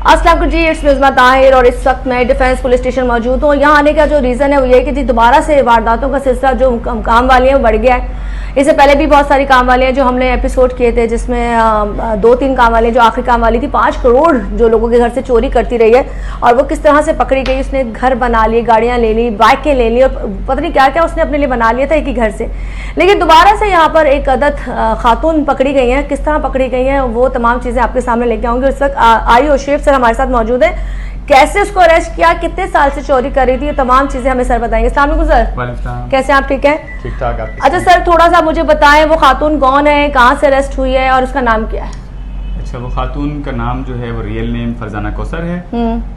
अस्सलाम जी, इट्स मिज़मा ताहिर और इस वक्त मैं डिफेंस पुलिस स्टेशन मौजूद हूँ। यहाँ आने का जो रीज़न है वो ये है कि जी दोबारा से वारदातों का सिलसिला जो काम वाली है वो बढ़ गया है। इससे पहले भी बहुत सारी काम वाली हैं जो हमने एपिसोड किए थे, जिसमें 2-3 काम वाली, जो आखिरी काम वाली थी 5 करोड़ जो लोगों के घर से चोरी करती रही है और वो किस तरह से पकड़ी गई। उसने घर बना लिए, गाड़ियाँ ले ली, बाइकें ले ली और पता नहीं क्या क्या उसने अपने लिए बना लिया था एक ही घर से। लेकिन दोबारा से यहाँ पर एक अदद खातून पकड़ी गई हैं। किस तरह पकड़ी गई हैं वो तमाम चीज़ें आपके सामने लेके आऊँगी। उस वक्त आई और शेफ सर हमारे साथ मौजूद है। कैसे उसको अरेस्ट किया, कितने साल से चोरी कर रही थी, ये तमाम चीजें हमें सर बताएंगे। अस्सलाम वालेकुम सर, कैसे आप? ठीक है, ठीक ठाक। अच्छा सर, थोड़ा सा मुझे बताएं वो खातून कौन है, कहाँ से अरेस्ट हुई है और उसका नाम क्या है? अच्छा, वो खातून का नाम जो है वो रियल नेम फरजाना कौसर है,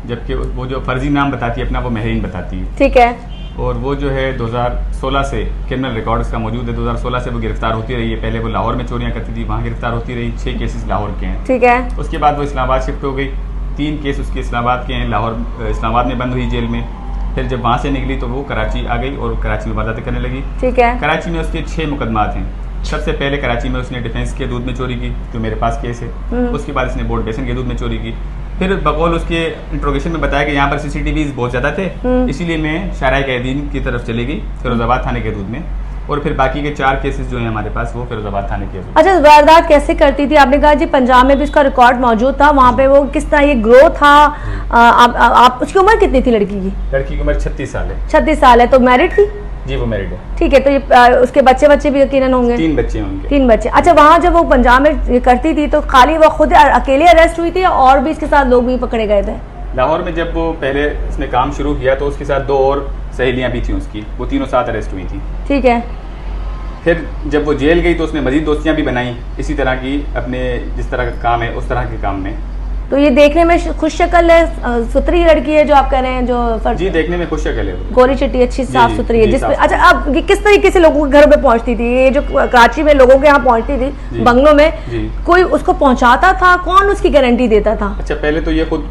जबकि वो जो फर्जी नाम बताती है अपना वो महरीन बताती है। ठीक है। और वो जो है 2016 से क्रिमिनल रिकॉर्ड उसका मौजूद है। 2016 से वो गिरफ्तार होती रही है। पहले वो लाहौर में चोरियां करती थी, वहाँ गिरफ्तार होती रही। 6 केसेस लाहौर के हैं। ठीक है। उसके बाद वो इस्लामाबाद शिफ्ट हो गई। 3 केस उसके इस्लामाबाद के हैं। लाहौर इस्लामाबाद में बंद हुई जेल में। फिर जब वहाँ से निकली तो वो कराची आ गई और कराची में वारदातें करने लगी। ठीक है। कराची में उसके 6 मुकदमात हैं। सबसे पहले कराची में उसने डिफेंस के दूध में चोरी की, जो मेरे पास केस है। उसके बाद इसने बोर्ड बेसन के दूध में चोरी की। फिर बकौल उसके इंट्रोगेशन में बताया कि यहाँ पर CCTVs बहुत ज़्यादा थे, इसीलिए मैं शराय कैदीन की तरफ चली गई फिरोजाबाद थाने के दूध में। और फिर बाकी के 4 केसेस जो हैं हमारे पास वो फिरोजाबाद थाने के। अच्छा, वारदात कैसे करती थी? आपने कहा जी पंजाब में भी उसका रिकॉर्ड मौजूद था, वहाँ पे वो किस तरह ये ग्रो था? आप उसकी उम्र कितनी थी लड़की की? लड़की की उम्र 36 साल है। 36 साल है। तो मैरिड थी? जी, वो मैरिड है। ठीक है। तो ये उसके बच्चे भी यकीनन होंगे? 3 बच्चे होंगे। 3 बच्चे। अच्छा, वहाँ जब वो पंजाब में ये करती थी तो खाली वो खुद अकेले अरेस्ट हुई थी या और भी इसके साथ लोग भी पकड़े गए थे? लाहौर में जब वो पहले उसने काम शुरू किया तो उसके साथ 2 और सहेलियाँ भी थी उसकी, वो तीनों साथ अरेस्ट हुई थी। ठीक है। फिर जब वो जेल गई तो उसने मजीद दोस्तियाँ भी बनाई इसी तरह की, अपने जिस तरह का काम है उस तरह के काम में। तो ये देखने में खुश शक्ल है, सुथरी लड़की है जो आप कह रहे हैं? जो जी, देखने में खुश शक्ल है, गोरी चिट्टी, अच्छी साफ सुथरी है जिसमें। अच्छा, अब ये किस तरीके से लोगों के घरों पे पहुंचती थी? ये जो कराची में लोगों के यहाँ पहुंचती थी बंगलों में, कोई उसको पहुंचाता था? कौन उसकी गारंटी देता था? अच्छा, पहले तो ये खुद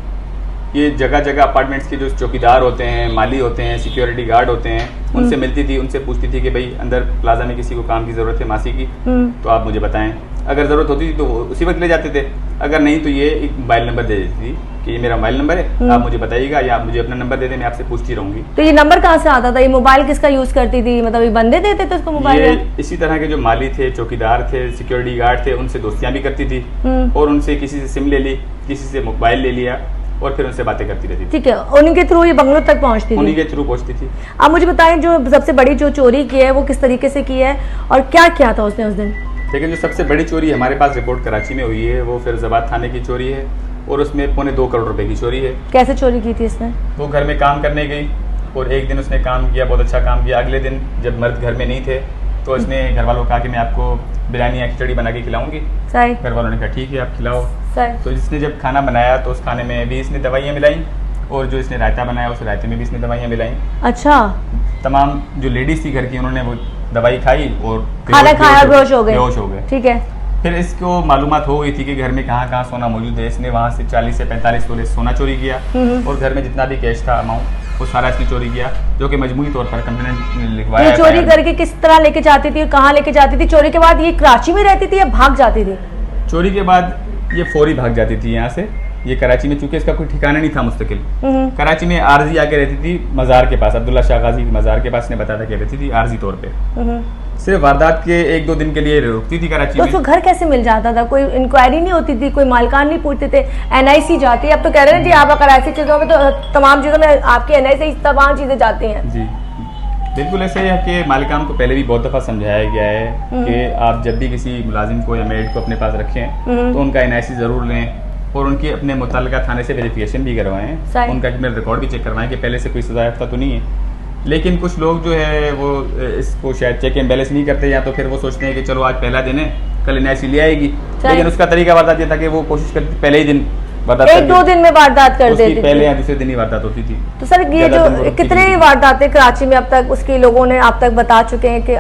ये जगह जगह अपार्टमेंट्स के जो चौकीदार होते हैं, माली होते हैं, सिक्योरिटी गार्ड होते हैं, उनसे मिलती थी, उनसे पूछती थी कि भाई अंदर प्लाजा में किसी को काम की जरूरत है मासी की, तो आप मुझे बताएं। अगर जरूरत होती थी तो उसी वक्त ले जाते थे, अगर नहीं तो ये एक मोबाइल नंबर दे देती थी कि ये मेरा मोबाइल नंबर है, आप मुझे बताइएगा या आप मुझे अपना नंबर दे दें, मैं आपसे पूछती रहूंगी। तो ये नंबर कहाँ से आता था? ये मोबाइल किसका यूज करती थी? मतलब ये बंदे देते थे उसको मोबाइल? ये इसी तरह के जो माली थे, चौकीदार थे, सिक्योरिटी गार्ड थे, उनसे दोस्तियां भी करती थी और उनसे किसी से सिम ले ली, किसी से मोबाइल ले लिया और फिर उनसे बातें करती रहती थी। ठीक है। उनके थ्रू ये बंगलों तक पहुंचती थी? उन्हीं के थ्रू पहुंचती थी। आप मुझे बताएं जो सबसे बड़ी जो चोरी की है वो किस तरीके से की है और क्या क्या था उसने उस दिन? लेकिन जो सबसे बड़ी चोरी हमारे पास रिपोर्ट कराची में हुई है वो फिरोजाबाद थाने की चोरी है और उसमें 2.25 करोड़ रुपए की चोरी है। कैसे चोरी की थी इसने? वो घर में काम करने गई और एक दिन उसने काम किया, बहुत अच्छा काम किया। अगले दिन जब मर्द घर में नहीं थे तो उसने घर वालों को कहा कि मैं आपको बिरयानी या खिचड़ी बना के खिलाऊंगी। घर वालों ने कहा ठीक है, आप खिलाओ। तो इसने जब खाना बनाया तो उस खाने में भी इसने दवाइयाँ मिलाई और जो इसने रायता बनाया उस रायते में भी इसने दवाइयाँ मिलाई। अच्छा। तमाम जो लेडीज थी घर की उन्होंने वो दवाई खाई और खाना खाया बेहोश हो गए। ठीक है। फिर इसको मालूमात हो गई थी कि घर में कहाँ कहाँ सोना मौजूद है। इसने वहाँ से 40 से 45 तोले सोना चोरी किया और घर में जितना भी कैश था अमाउंट वो सारा इसने चोरी किया, जो कि मजमूई तौर पर कंप्लेंट लिखवाया। ये चोरी करके किस तरह लेके जाती थी, कहाँ लेके जाती थी? चोरी के बाद ये कराची में रहती थी या भाग जाती थी? चोरी के बाद ये फौरी भाग जाती थी यहाँ से। ये कराची में, चूंकि इसका कोई ठिकाना नहीं था मुस्तकिल, कराची में आरजी आके रहती थी मज़ार के पास, अब्दुल्ला शाह गाजी मज़ार के पास ने बताया था कि रहती थी आरजी तौर पे। सिर्फ वारदात के 1-2 दिन के लिए रुकती थी कराची में। तो घर कैसे मिल जाता था? कोई इंक्वायरी नहीं होती थी? कोई मालकान नहीं पूछते थे? NIC जाती है? अब तो कह रहे हैं जी आप अगर ऐसी चीज़ों में तो तमाम चीज़ों में आपके NIC तमाम चीज़ें जाती हैं। जी बिल्कुल ऐसे ही है कि मालिकान को पहले भी बहुत दफ़ा समझाया गया है कि आप जब भी किसी मुलाजिम को या मेड को अपने पास रखें तो उनका NIC ज़रूर लें और उनके अपने मुतल्लिका थाने से वेरिफिकेशन भी करवाएं, उनका क्रिमिनल रिकॉर्ड भी चेक करवाएं कि पहले से कोई सज़ा याफ्ता तो नहीं है। लेकिन कुछ लोग जो है वो इसको शायद चेक एंड बैलेंस नहीं करते, या तो फिर वो सोचते हैं कि चलो आज पहला दिन है कल NIC ले आएगी, लेकिन उसका तरीका वारदात ये था कि वो कोशिश करती पहले ही दिन वारदात, 1-2 दिन में वारदात कर देती थी। पहले या दूसरे दिन ही वारदात होती थी। तो सर ये जो कितने वारदातें कराची में अब तक उसके लोगों ने आप तक बता चुके हैं कि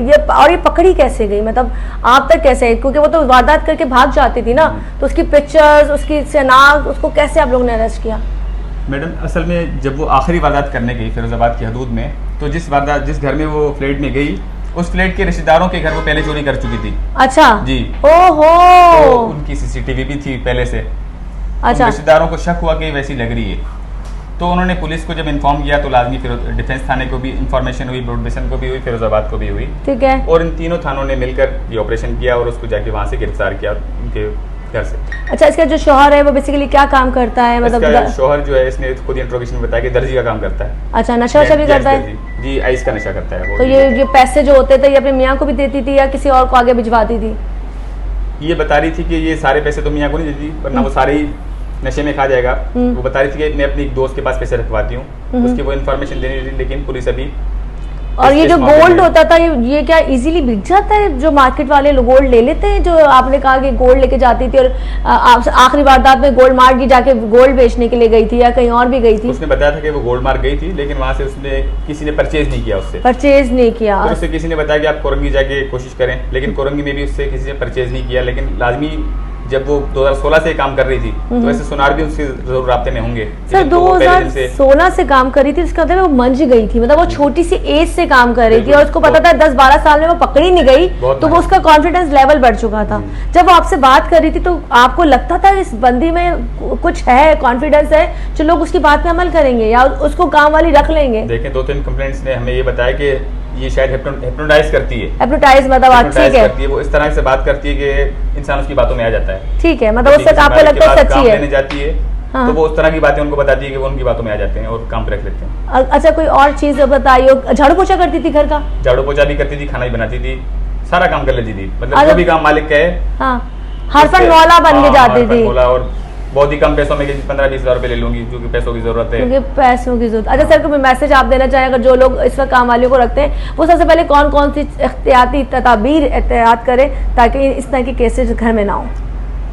ये पकड़ी कैसे गई, मतलब आप तक कैसे? क्योंकि वो तो वारदात करके भाग जाती थी ना, तो उसकी पिक्चर्स, उसकी शनाख्त, उसको कैसे आप लोगों ने अरेस्ट किया? मैडम असल में जब वो आखिरी वारदात करने गई फिरोजाबाद की हदूद में, तो जिस घर में वो फ्लैट में गई उस फ्लैट के रिश्तेदारों के घर वो पहले चोरी कर चुकी थी। अच्छा जी। ओहो। तो उनकी CCTV भी थी पहले से, अच्छा। रिश्तेदारों को शक हुआ कि वैसी लग रही है, तो उन्होंने पुलिस को जब इन्फॉर्म किया तो लाजमी फिर डिफेंस थाने को भी इन्फॉर्मेशन हुई, प्रोडक्शन को भी हुई, फिरोजाबाद को भी हुई। ठीक है। और इन तीनों थानों ने मिलकर ये ऑपरेशन किया और उसको जाके वहाँ से गिरफ्तार किया उनके घर से। अच्छा, इसका जो शौहर है वो बेसिकली क्या काम करता है? मतलब इसका शौहर जो है, इसने खुद इंट्रोगेशन में बताया कि दर्जी का काम करता है। अच्छा, नशा वशा भी करता है? जी, आइस का नशा करता है वो। तो ये पैसे जो होते थे ये अपने मियाँ को भी देती थी या किसी और को आगे भिजवाती थी? ये बता रही थी कि ये सारे पैसे तो मियाँ को नहीं देती, वरना वो सारे ही नशे में खा जाएगा। वो बता रही थी कि मैं अपने एक दोस्त के पास पैसे रखवाती हूँ, उसकी वो इन्फॉर्मेशन देनी थी, लेकिन पुलिस अभी। और ये जो गोल्ड होता था ये क्या इजीली बिक जाता है? जो मार्केट वाले लोग गोल्ड ले लेते हैं? जो आपने कहा कि गोल्ड लेके जाती थी और आखिरी वारदात में गोल्ड मार्ट की जाके गोल्ड बेचने के लिए गई थी या कहीं और भी गई थी? उसने बताया था कि वो गोल्ड मार्ट गई थी, लेकिन वहां से उसने किसी ने परचेज नहीं किया, उससे परचेज नहीं किया। तो उससे किसी ने बताया कि आप कोरंगी जाके कोशिश करें, लेकिन कोरंगी में भी उससे किसी ने परचेज नहीं किया। लेकिन लाजमी जब वो 2016 से काम कर रही थी तो वैसे सुनार भी उससे जरूर राब्ते में होंगे। सर 2016 से काम कर रही थी, इसका मतलब वो मंझ गई थी, मतलब वो छोटी सी एज से काम कर रही थी और उसको पता था 10-12 साल में वो पकड़ी नहीं गई, तो वो उसका कॉन्फिडेंस लेवल बढ़ चुका था। जब वो आपसे बात कर रही थी तो आपको लगता था इस बंदी में कुछ है, कॉन्फिडेंस है, जो लोग उसकी बात पे अमल करेंगे या उसको काम वाली रख लेंगे? देखिए, 2-3 कंप्लेंट्स ने हमें ये बताया कि ये शायद हिप्नोटाइज करती है। हिप्नोटाइज मतलब ठीक है, वो इस तरह से बात करती है कि इंसान उसकी बातों में आ जाता है। ठीक है, मतलब उससे आपको लगता है सच्ची है। लेने जाती है तो वो उस तरह की बातें उनको बताती है कि वो उनकी बातों में आ जाते हैं और काम पे रख लेते हैं। अच्छा, कोई और चीज बताइए। झाड़ू पोछा करती थी घर का? झाड़ू पोछा भी करती थी, खाना भी बनाती थी, सारा काम कर लेती थी, मतलब जो भी काम मालिक का है। हरफन मौला बन के जाती थी। और बहुत ही कम पैसों में 15-20 हज़ार रुपए ले लूंगी, जो कि पैसों की जरूरत है। क्योंकि पैसों की जरूरत। अच्छा सर, कोई मैसेज आप देना चाहें अगर जो लोग इस वक्त काम वालों को रखते हैं, वो सबसे पहले कौन कौन सी एहतियाती तदाबीर एहतियात करें ताकि इस तरह के केसेज घर में ना हो?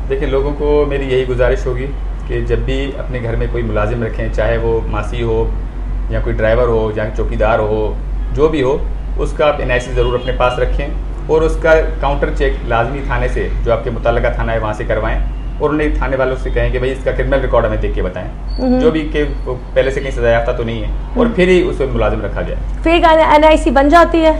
देखिए, लोगों को मेरी यही गुजारिश होगी कि जब भी अपने घर में कोई मुलाजिम रखें, चाहे वो मासी हो या कोई ड्राइवर हो या चौकीदार हो, जो भी हो, उसका आप NIC ज़रूर अपने पास रखें और उसका काउंटर चेक लाजमी थाने से, जो आपके मुतल्लिका थाना है, वहाँ से करवाएं और उन्हें थाने वालों से कहें कि भाई इसका क्रिमिनल रिकॉर्ड हमें देख के बताएं, जो भी कि पहले से कहीं सजा याफ्ता तो नहीं है, और फिर ही उसे मुलाजिम रखा जाए। फेक NIC बन जाती है?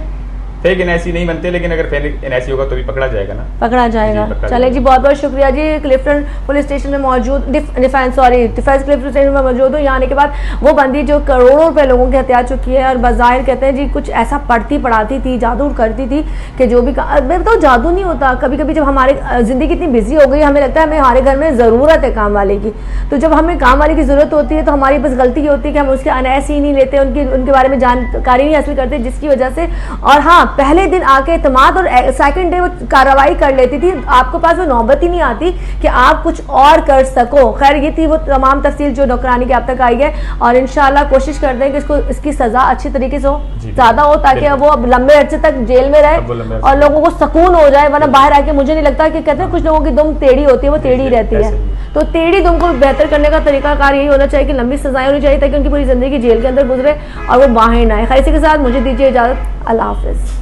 फेक NIC नहीं बनते, लेकिन अगर फेक NIC होगा तो भी पकड़ा जाएगा ना। पकड़ा जाएगा। चलिए जी, बहुत बहुत शुक्रिया जी। क्लिफ्टन पुलिस स्टेशन में मौजूद डिफेंस क्लिफ्टन स्टेशन में मौजूद हूँ। यहाँ आने के बाद वो बंदी जो करोड़ों रुपए लोगों की हत्या चुकी है और बज़ाहिर कहते हैं जी कुछ ऐसा पढ़ती पढ़ाती थी, जादू करती थी कि जो भी तो जादू नहीं होता। कभी कभी जब हमारे जिंदगी इतनी बिजी हो गई, हमें लगता है हमें हमारे घर में ज़रूरत है काम वाले की, तो जब हमें काम वाले की ज़रूरत होती है तो हमारी बस गलती ये होती है कि हम उसके NIC ही नहीं लेते, उनके बारे में जानकारी नहीं हासिल करते, जिसकी वजह से। और हाँ, पहले दिन आके इत्मीनान और सेकंड डे वो कार्रवाई कर लेती थी, आपके पास वो नौबत ही नहीं आती कि आप कुछ और कर सको। खैर, ये थी वो तमाम तफसील जो नौकरानी के आप तक आई है और इंशाल्लाह कोशिश करते हैं कि इसकी सजा अच्छी तरीके से हो, ज्यादा हो, ताकि वो अब लंबे अर्से तक जेल में रहे और लोगों को सुकून हो जाए। वरना बाहर आके मुझे नहीं लगता कि कहते हैं कुछ लोगों की दुम टेढ़ी होती है, वो टेढ़ी रहती है, तो टेढ़ी दुम को बेहतर करने का तरीकाकार यही होना चाहिए कि लंबी सजाएं होनी चाहिए ताकि उनकी पूरी जिंदगी जेल के अंदर गुजरे और वो बाहर ना आए। खैर, इसी के साथ मुझे दीजिए इजाजत। अल्लाह हाफिज।